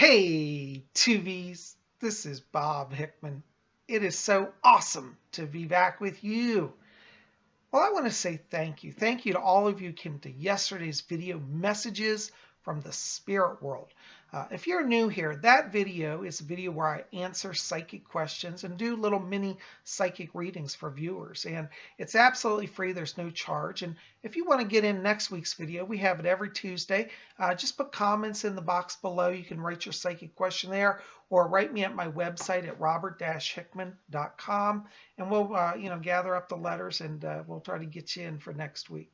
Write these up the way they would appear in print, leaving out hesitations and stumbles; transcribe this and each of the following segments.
Hey, 2Vs, this is Bob Hickman. It is so awesome to be back with you. Well, I want to say thank you. Thank you to all of you who came to yesterday's video, Messages from the Spirit World. If you're new here, that video is a video where I answer psychic questions and do little mini psychic readings for viewers. And it's absolutely free. There's no charge. And if you want to get in next week's video, we have it every Tuesday. Just put comments in the box below. You can write your psychic question there or write me at my website at robert-hickman.com. And we'll, gather up the letters and we'll try to get you in for next week.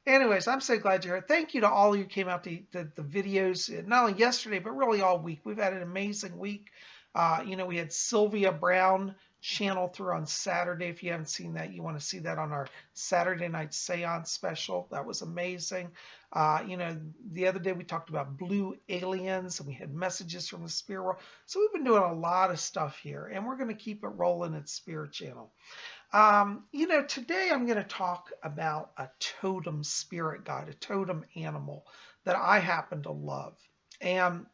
Anyways, I'm so glad you're here. Thank you to all of you who came out to the videos, not only yesterday, but really all week. We've had an amazing week. We had Sylvia Brown channel through on Saturday. If you haven't seen that, you want to see that on our Saturday night seance special. That was amazing. The other day we talked about blue aliens and we had messages from the spirit world. So we've been doing a lot of stuff here and we're going to keep it rolling at Spirit Channel. Today I'm going to talk about a totem spirit guide, a totem animal that I happen to love. And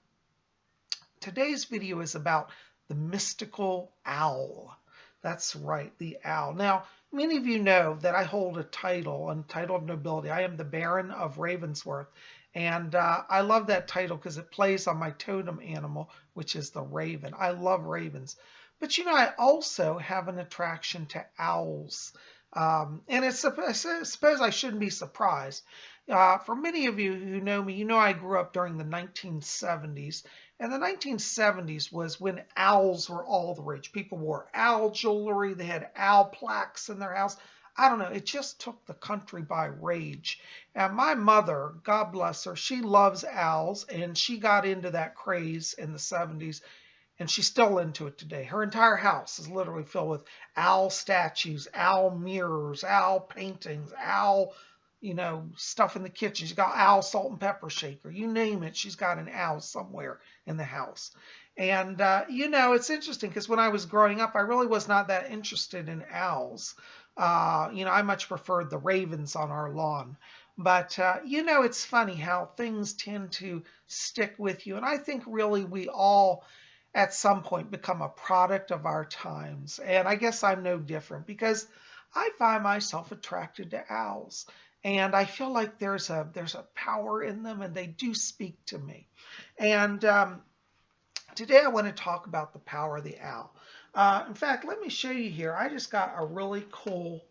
today's video is about the mystical owl. That's right, the owl. Now, many of you know that I hold a title of nobility. I am the Baron of Ravensworth. And I love that title because it plays on my totem animal, which is the raven. I love ravens. But I also have an attraction to owls. And I suppose I shouldn't be surprised. For many of you who know me, I grew up during the 1970s. And the 1970s was when owls were all the rage. People wore owl jewelry. They had owl plaques in their house. I don't know. It just took the country by rage. And my mother, God bless her, she loves owls. And she got into that craze in the 70s. And she's still into it today. Her entire house is literally filled with owl statues, owl mirrors, owl paintings, owl, stuff in the kitchen. She's got owl salt and pepper shaker. You name it, she's got an owl somewhere in the house. And, it's interesting because when I was growing up, I really was not that interested in owls. I much preferred the ravens on our lawn. But, it's funny how things tend to stick with you. And I think really we all at some point become a product of our times. And I guess I'm no different because I find myself attracted to owls. And I feel like there's a power in them and they do speak to me. And today I want to talk about the power of the owl. In fact, let me show you here. I just got a really cool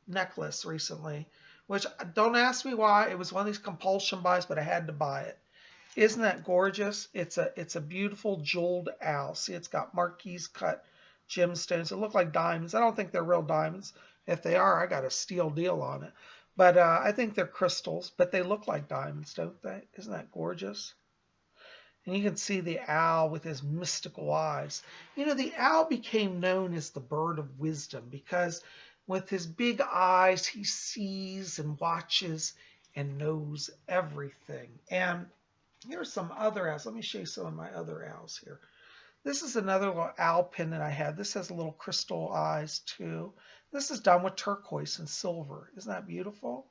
necklace recently, which don't ask me why. It was one of these compulsion buys, but I had to buy it. Isn't that gorgeous? It's a beautiful jeweled owl. See, it's got marquise cut gemstones. It look like diamonds. I don't think they're real diamonds. If they are, I got a steal deal on it. But I think they're crystals, but they look like diamonds, don't they? Isn't that gorgeous? And you can see the owl with his mystical eyes. The owl became known as the bird of wisdom because with his big eyes, he sees and watches and knows everything. And here's some other owls. Let me show you some of my other owls here. This is another little owl pendant I had. This has little crystal eyes too. This is done with turquoise and silver. Isn't that beautiful?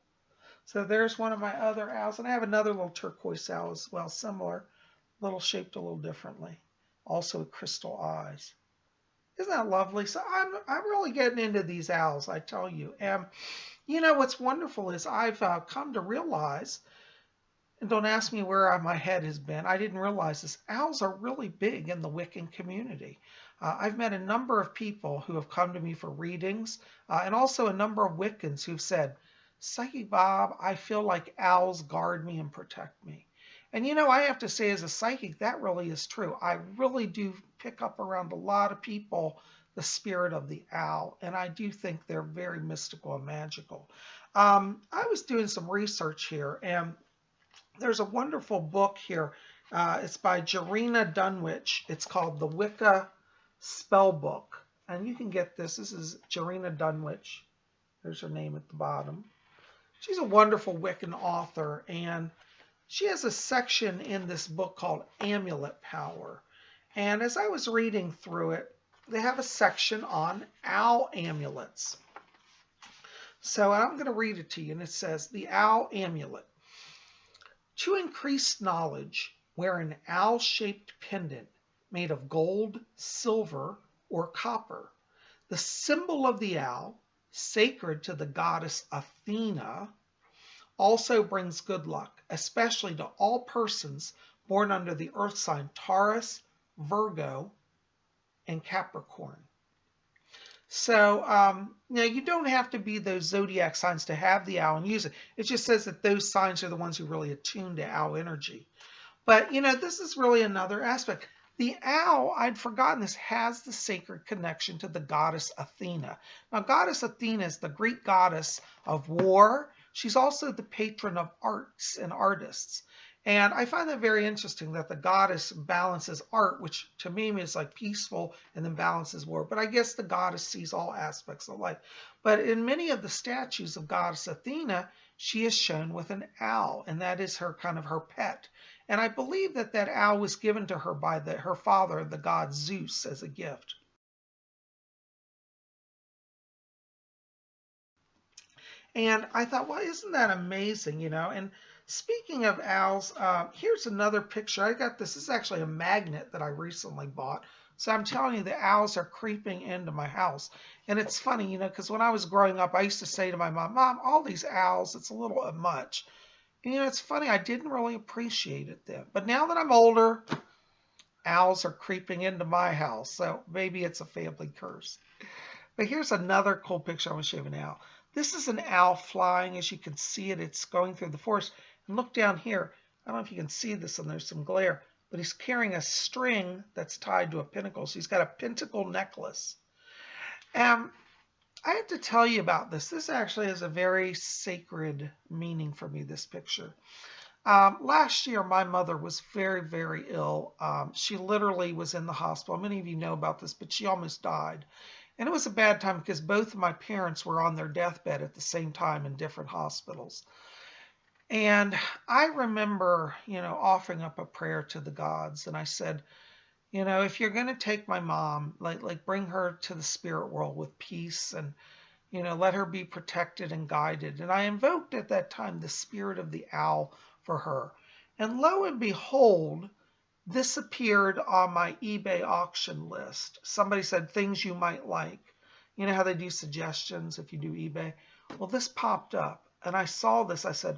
So there's one of my other owls. And I have another little turquoise owl as well, similar, shaped a little differently. Also with crystal eyes. Isn't that lovely? So I'm really getting into these owls, I tell you. And what's wonderful is I've come to realize, and don't ask me where my head has been. I didn't realize this. Owls are really big in the Wiccan community. I've met a number of people who have come to me for readings, and also a number of Wiccans who've said, Psychic Bob, I feel like owls guard me and protect me. And I have to say as a psychic, that really is true. I really do pick up around a lot of people the spirit of the owl, and I do think they're very mystical and magical. I was doing some research here, and there's a wonderful book here. It's by Jarena Dunwich. It's called The Wicca Spell Book. And you can get this. This is Jarena Dunwich. There's her name at the bottom. She's a wonderful Wiccan author. And she has a section in this book called Amulet Power. And as I was reading through it, they have a section on owl amulets. So I'm going to read it to you. And it says, The Owl Amulet. To increase knowledge, wear an owl-shaped pendant made of gold, silver, or copper. The symbol of the owl, sacred to the goddess Athena, also brings good luck, especially to all persons born under the earth sign Taurus, Virgo, and Capricorn. So, now you don't have to be those zodiac signs to have the owl and use it. It just says that those signs are the ones who really attune to owl energy. But, this is really another aspect. The owl, I'd forgotten this, has the sacred connection to the goddess Athena. Now, goddess Athena is the Greek goddess of war. She's also the patron of arts and artists. And I find that very interesting that the goddess balances art, which to me is like peaceful, and then balances war. But I guess the goddess sees all aspects of life. But in many of the statues of goddess Athena, she is shown with an owl, and that is her kind of her pet. And I believe that that owl was given to her by her father, the god Zeus, as a gift. And I thought, well, isn't that amazing, And speaking of owls, here's another picture. I got this. This is actually a magnet that I recently bought. So I'm telling you, the owls are creeping into my house. And it's funny, because when I was growing up, I used to say to my mom, Mom, all these owls, it's a little much. And, it's funny, I didn't really appreciate it then. But now that I'm older, owls are creeping into my house. So maybe it's a family curse. But here's another cool picture I want to show you now. This is an owl flying. As you can see it, it's going through the forest. And look down here. I don't know if you can see this, and there's some glare. But he's carrying a string that's tied to a pentacle. So he's got a pentacle necklace. I have to tell you about this. This actually has a very sacred meaning for me, this picture. Last year, my mother was very, very ill. She literally was in the hospital. Many of you know about this, but she almost died. And it was a bad time because both of my parents were on their deathbed at the same time in different hospitals. And I remember, offering up a prayer to the gods. And I said, if you're going to take my mom, like bring her to the spirit world with peace and, let her be protected and guided. And I invoked at that time the spirit of the owl for her. And lo and behold, this appeared on my eBay auction list. Somebody said things you might like. You know how they do suggestions if you do eBay? Well, this popped up and I saw this. I said,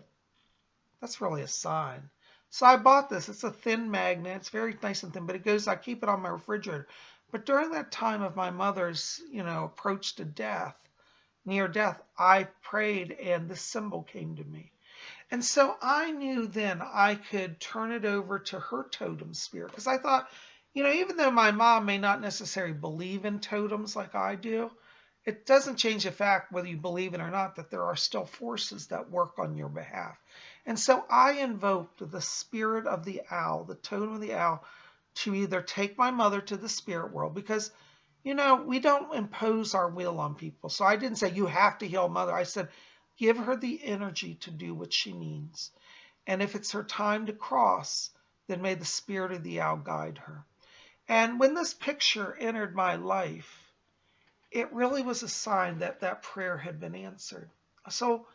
that's really a sign. So I bought this. It's a thin magnet. It's very nice and thin, but I keep it on my refrigerator. But during that time of my mother's, approach to death, near death, I prayed and this symbol came to me. And so I knew then I could turn it over to her totem spirit. Because I thought, even though my mom may not necessarily believe in totems like I do, it doesn't change the fact, whether you believe it or not, that there are still forces that work on your behalf. And so I invoked the spirit of the owl, the totem of the owl, to either take my mother to the spirit world. Because, we don't impose our will on people. So I didn't say, you have to heal mother. I said, give her the energy to do what she needs. And if it's her time to cross, then may the spirit of the owl guide her. And when this picture entered my life, it really was a sign that that prayer had been answered. So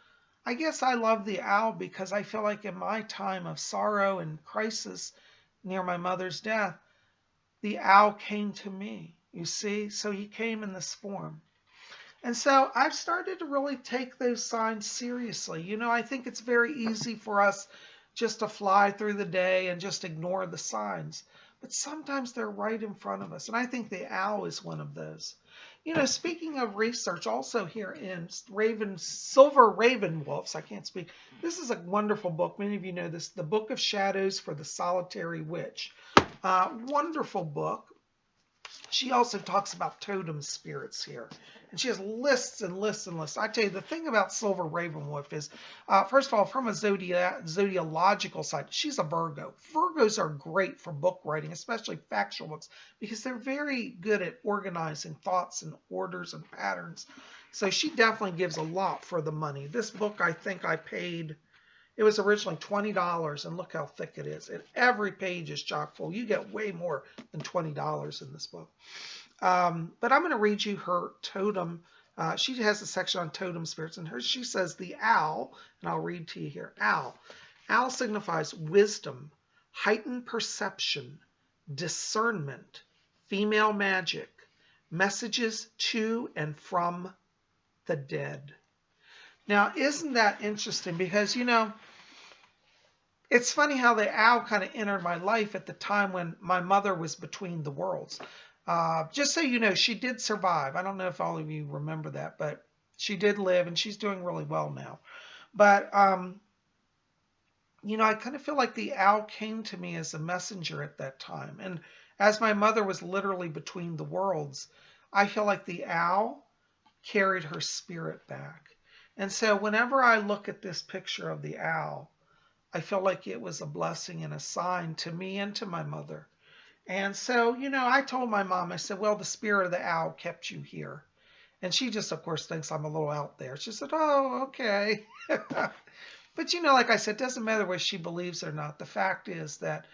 I guess I love the owl because I feel like in my time of sorrow and crisis near my mother's death, the owl came to me, you see? So he came in this form. And so I've started to really take those signs seriously. I think it's very easy for us just to fly through the day and just ignore the signs. But sometimes they're right in front of us. And I think the owl is one of those. Speaking of research, also here in Silver Raven Wolves, I can't speak. This is a wonderful book. Many of you know this, The Book of Shadows for the Solitary Witch. Wonderful book. She also talks about totem spirits here. And she has lists and lists and lists. I tell you, the thing about Silver Ravenwolf is, first of all, from a zodiological side, she's a Virgo. Virgos are great for book writing, especially factual books, because they're very good at organizing thoughts and orders and patterns. So she definitely gives a lot for the money. This book, I think I paid, it was originally $20, and look how thick it is. And every page is chock full. You get way more than $20 in this book. But I'm going to read you her totem. She has a section on totem spirits, and she says the owl, and I'll read to you here. Owl. Owl signifies wisdom, heightened perception, discernment, female magic, messages to and from the dead. Now, isn't that interesting? Because, it's funny how the owl kind of entered my life at the time when my mother was between the worlds. Just so you know, she did survive. I don't know if all of you remember that, but she did live and she's doing really well now. But, I kind of feel like the owl came to me as a messenger at that time. And as my mother was literally between the worlds, I feel like the owl carried her spirit back. And so whenever I look at this picture of the owl, I feel like it was a blessing and a sign to me and to my mother. And so, I told my mom, I said, well, the spirit of the owl kept you here. And she just, of course, thinks I'm a little out there. She said, oh, okay. But, like I said, it doesn't matter whether she believes it or not. The fact is that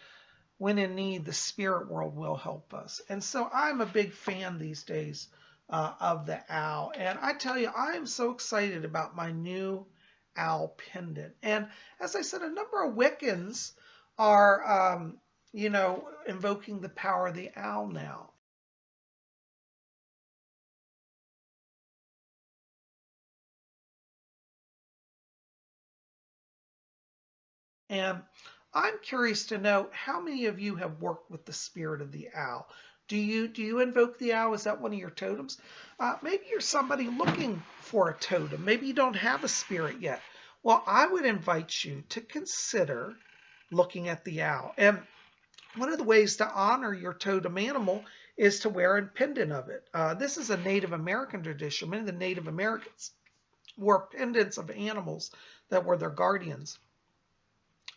when in need, the spirit world will help us. And so I'm a big fan these days of the owl. And I tell you, I am so excited about my new owl pendant. And as I said, a number of Wiccans are, invoking the power of the owl now. And I'm curious to know how many of you have worked with the spirit of the owl. Do you invoke the owl? Is that one of your totems? Maybe you're somebody looking for a totem. Maybe you don't have a spirit yet. Well, I would invite you to consider looking at the owl. And one of the ways to honor your totem animal is to wear a pendant of it. This is a Native American tradition. Many of the Native Americans wore pendants of animals that were their guardians.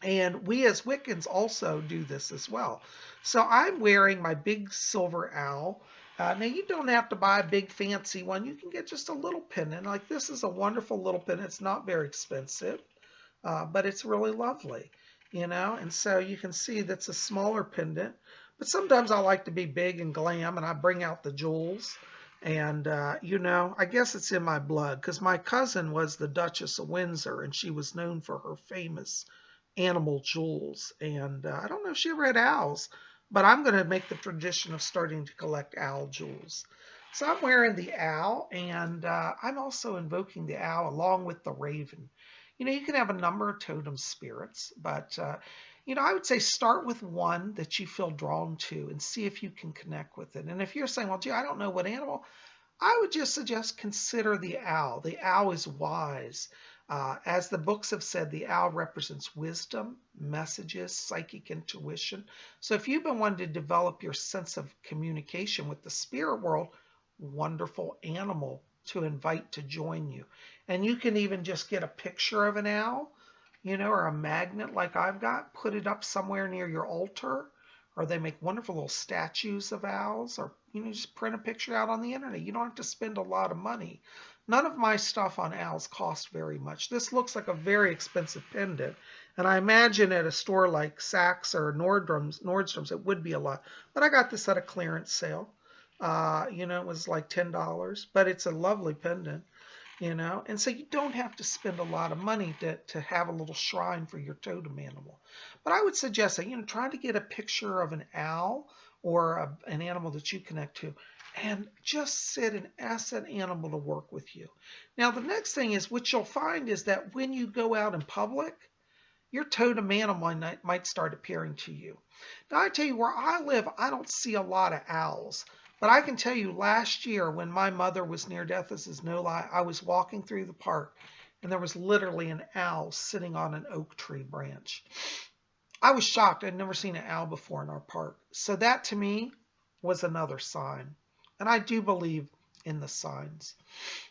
And we as Wiccans also do this as well. So I'm wearing my big silver owl. Now you don't have to buy a big fancy one. You can get just a little pendant. Like this is a wonderful little pendant. It's not very expensive, but it's really lovely, And so you can see that's a smaller pendant. But sometimes I like to be big and glam, and I bring out the jewels. And, I guess it's in my blood because my cousin was the Duchess of Windsor, and she was known for her famous animal jewels. And I don't know if she ever had owls, but I'm going to make the tradition of starting to collect owl jewels. So I'm wearing the owl, and I'm also invoking the owl along with the raven. You can have a number of totem spirits, but, I would say start with one that you feel drawn to and see if you can connect with it. And if you're saying, well, gee, I don't know what animal, I would just suggest consider the owl. The owl is wise. As the books have said, the owl represents wisdom, messages, psychic intuition. So if you've been wanting to develop your sense of communication with the spirit world, wonderful animal to invite to join you. And you can even just get a picture of an owl, or a magnet like I've got, put it up somewhere near your altar, or they make wonderful little statues of owls, or just print a picture out on the internet. You don't have to spend a lot of money. None of my stuff on owls cost very much. This looks like a very expensive pendant, and I imagine at a store like Saks or Nordstrom's it would be a lot. But I got this at a clearance sale. It was like $10, but it's a lovely pendant. And so you don't have to spend a lot of money to have a little shrine for your totem animal. But I would suggest that, try to get a picture of an owl or an animal that you connect to and just sit and ask that animal to work with you. Now, the next thing is, what you'll find is that when you go out in public, your totem animal might start appearing to you. Now, I tell you, where I live, I don't see a lot of owls. But I can tell you, last year when my mother was near death, this is no lie, I was walking through the park and there was literally an owl sitting on an oak tree branch. I was shocked. I'd never seen an owl before in our park. So that to me was another sign. And I do believe in the signs.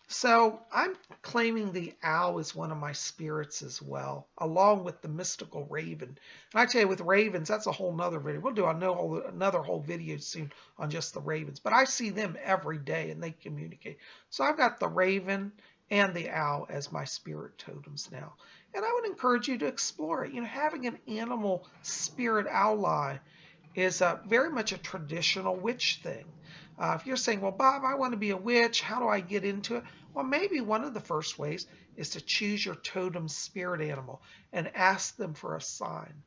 So I'm claiming the owl is one of my spirits as well, along with the mystical raven. And I tell you, with ravens, that's a whole nother video. We'll do another whole video soon on just the ravens. But I see them every day and they communicate. So I've got the raven and the owl as my spirit totems now. And I would encourage you to explore it. Having an animal spirit ally is very much a traditional witch thing. If you're saying, well, Bob, I want to be a witch, how do I get into it? Well, maybe one of the first ways is to choose your totem spirit animal and ask them for a sign.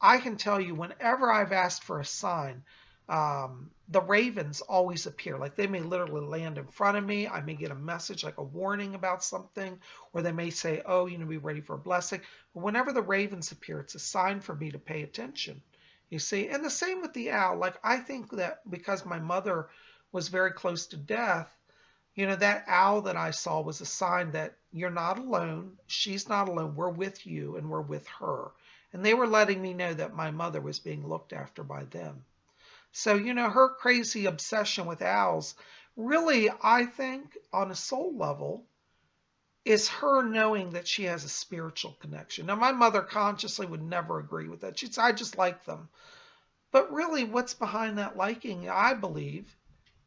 I can tell you whenever I've asked for a sign, the ravens always appear. Like they may literally land in front of me. I may get a message like a warning about something, or they may say, oh, be ready for a blessing. But whenever the ravens appear, it's a sign for me to pay attention. You see, and the same with the owl. Like I think that because my mother was very close to death, that owl that I saw was a sign that you're not alone. She's not alone. We're with you and we're with her. And they were letting me know that my mother was being looked after by them. So, her crazy obsession with owls really, I think, on a soul level, is her knowing that she has a spiritual connection. Now, my mother consciously would never agree with that. She'd say, I just like them. But really, what's behind that liking, I believe,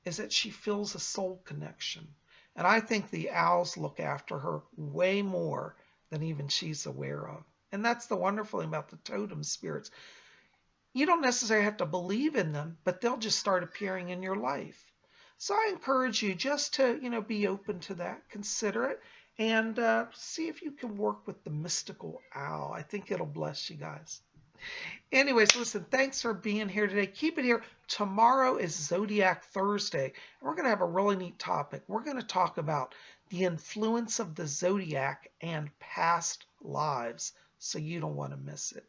is that she feels a soul connection. And I think the owls look after her way more than even she's aware of. And that's the wonderful thing about the totem spirits. You don't necessarily have to believe in them, but they'll just start appearing in your life. So I encourage you just to, be open to that, consider it, and see if you can work with the mystical owl. I think it'll bless you guys. Anyways, listen, thanks for being here today. Keep it here. Tomorrow is Zodiac Thursday, and we're going to have a really neat topic. We're going to talk about the influence of the zodiac and past lives, so you don't want to miss it.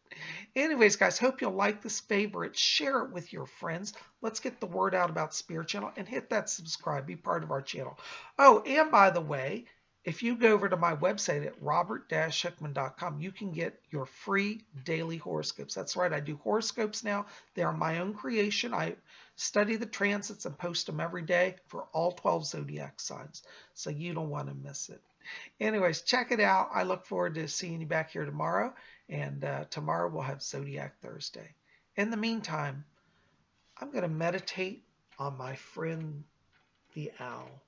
Anyways, guys, hope you'll like this favorite. Share it with your friends. Let's get the word out about Spirit Channel, and hit that subscribe. Be part of our channel. Oh, and by the way, if you go over to my website at robert-hickman.com, you can get your free daily horoscopes. That's right, I do horoscopes now. They are my own creation. I study the transits and post them every day for all 12 zodiac signs, so you don't want to miss it. Anyways, check it out. I look forward to seeing you back here tomorrow, and tomorrow we'll have Zodiac Thursday. In the meantime, I'm going to meditate on my friend the owl.